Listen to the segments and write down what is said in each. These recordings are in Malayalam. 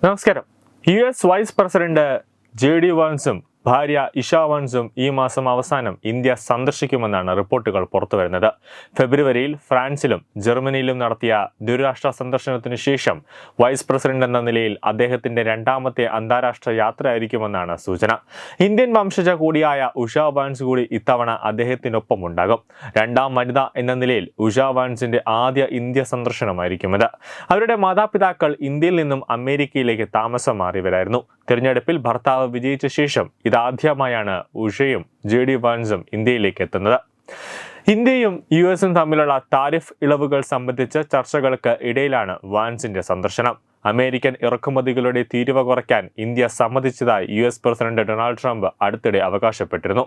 നമസ്കാരം. US വൈസ് പ്രസിഡന്റ് JD വാൻസും ഭാര്യ ഇഷ വാൻസും ഈ മാസം അവസാനം ഇന്ത്യ സന്ദർശിക്കുമെന്നാണ് റിപ്പോർട്ടുകൾ പുറത്തുവരുന്നത്. ഫെബ്രുവരിയിൽ ഫ്രാൻസിലും ജർമ്മനിയിലും നടത്തിയ ദ്വിരാഷ്ട്ര സന്ദർശനത്തിനു ശേഷം വൈസ് പ്രസിഡന്റ് എന്ന നിലയിൽ അദ്ദേഹത്തിന്റെ രണ്ടാമത്തെ അന്താരാഷ്ട്ര യാത്രയായിരിക്കുമെന്നാണ് സൂചന. ഇന്ത്യൻ വംശജ കൂടിയായ ഉഷ വാൻസ് കൂടി ഇത്തവണ അദ്ദേഹത്തിനൊപ്പം ഉണ്ടാകും. രണ്ടാം വനിത എന്ന നിലയിൽ ഉഷ വാൻസിന്റെ ആദ്യ ഇന്ത്യ സന്ദർശനമായിരിക്കും ഇത്. അവരുടെ മാതാപിതാക്കൾ ഇന്ത്യയിൽ നിന്നും അമേരിക്കയിലേക്ക് താമസം മാറിയവരായിരുന്നു. തിരഞ്ഞെടുപ്പിൽ ഭർത്താവ് വിജയിച്ച ശേഷം ഇതാദ്യമായാണ് ഉഷയും JD വാൻസും ഇന്ത്യയിലേക്ക് എത്തുന്നത്. ഇന്ത്യയും US തമ്മിലുള്ള താരിഫ് ഇളവുകൾ സംബന്ധിച്ച ചർച്ചകൾക്ക് ഇടയിലാണ് വാൻസിന്റെ സന്ദർശനം. അമേരിക്കൻ ഇറക്കുമതികളുടെ തീരുവ കുറയ്ക്കാൻ ഇന്ത്യ സമ്മതിച്ചതായി US പ്രസിഡന്റ് ഡൊണാൾഡ് ട്രംപ് അടുത്തിടെ അവകാശപ്പെട്ടിരുന്നു.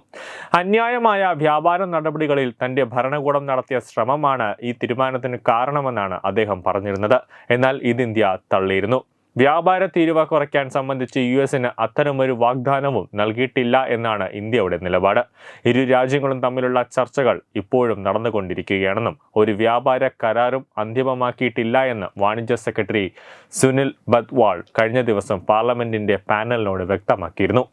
അന്യായമായ വ്യാപാര നടപടികളിൽ തന്റെ ഭരണകൂടം നടത്തിയ ശ്രമമാണ് ഈ തീരുമാനത്തിന് കാരണമെന്നാണ് അദ്ദേഹം പറഞ്ഞിരുന്നത്. എന്നാൽ ഇത് ഇന്ത്യ തള്ളിയിരുന്നു. വ്യാപാര തീരുവ കുറയ്ക്കാൻ സംബന്ധിച്ച് US അത്തരമൊരു വാഗ്ദാനവും നൽകിയിട്ടില്ല എന്നാണ് ഇന്ത്യയുടെ നിലപാട്. ഇരു രാജ്യങ്ങളും തമ്മിലുള്ള ചർച്ചകൾ ഇപ്പോഴും നടന്നുകൊണ്ടിരിക്കുകയാണെന്നും ഒരു വ്യാപാര കരാറും അന്തിമമാക്കിയിട്ടില്ല എന്ന് വാണിജ്യ സെക്രട്ടറി സുനിൽ ബത്വാൾ കഴിഞ്ഞ ദിവസം പാർലമെന്റിന്റെ പാനലിനോട് വ്യക്തമാക്കിയിരുന്നു.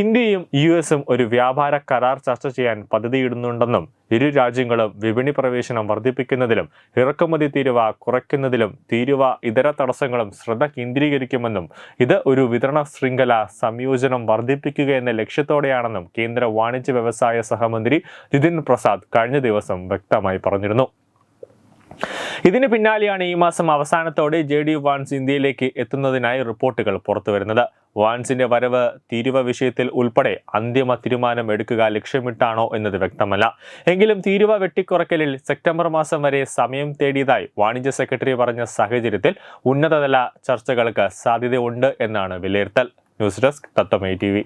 ഇന്ത്യയും US ഒരു വ്യാപാര കരാർ ചർച്ച ചെയ്യാൻ പദ്ധതിയിടുന്നുണ്ടെന്നും ഇരു രാജ്യങ്ങളും വിപണി പ്രവേശനം വർദ്ധിപ്പിക്കുന്നതിലും ഇറക്കുമതി തീരുവ കുറയ്ക്കുന്നതിലും തീരുവ ഇതര തടസ്സങ്ങളും ശ്രദ്ധ കേന്ദ്രീകരിക്കുമെന്നും ഇത് ഒരു വിതരണ ശൃംഖല സംയോജനം വർദ്ധിപ്പിക്കുക എന്ന ലക്ഷ്യത്തോടെയാണെന്നും കേന്ദ്ര വാണിജ്യ വ്യവസായ സഹമന്ത്രി ജിതിൻ പ്രസാദ് കഴിഞ്ഞ ദിവസം വ്യക്തമായി പറഞ്ഞിരുന്നു. ഇതിന് പിന്നാലെയാണ് ഈ മാസം അവസാനത്തോടെ JD വാൻസ് ഇന്ത്യയിലേക്ക് എത്തുന്നതിനായി റിപ്പോർട്ടുകൾ പുറത്തുവരുന്നത്. വാൻസിന്റെ വരവ് തീരുവ വിഷയത്തിൽ ഉൾപ്പെടെ അന്തിമ തീരുമാനം എടുക്കുക ലക്ഷ്യമിട്ടാണോ എന്നത് വ്യക്തമല്ല. എങ്കിലും തീരുവ വെട്ടിക്കുറയ്ക്കലിൽ സെപ്റ്റംബർ മാസം വരെ സമയം തേടിയതായി വാണിജ്യ സെക്രട്ടറി പറഞ്ഞ സാഹചര്യത്തിൽ ഉന്നതതല ചർച്ചകൾക്ക് സാധ്യതയുണ്ട് എന്നാണ് വിലയിരുത്തൽ. ന്യൂസ് ഡെസ്ക് തത്വമൈ TV.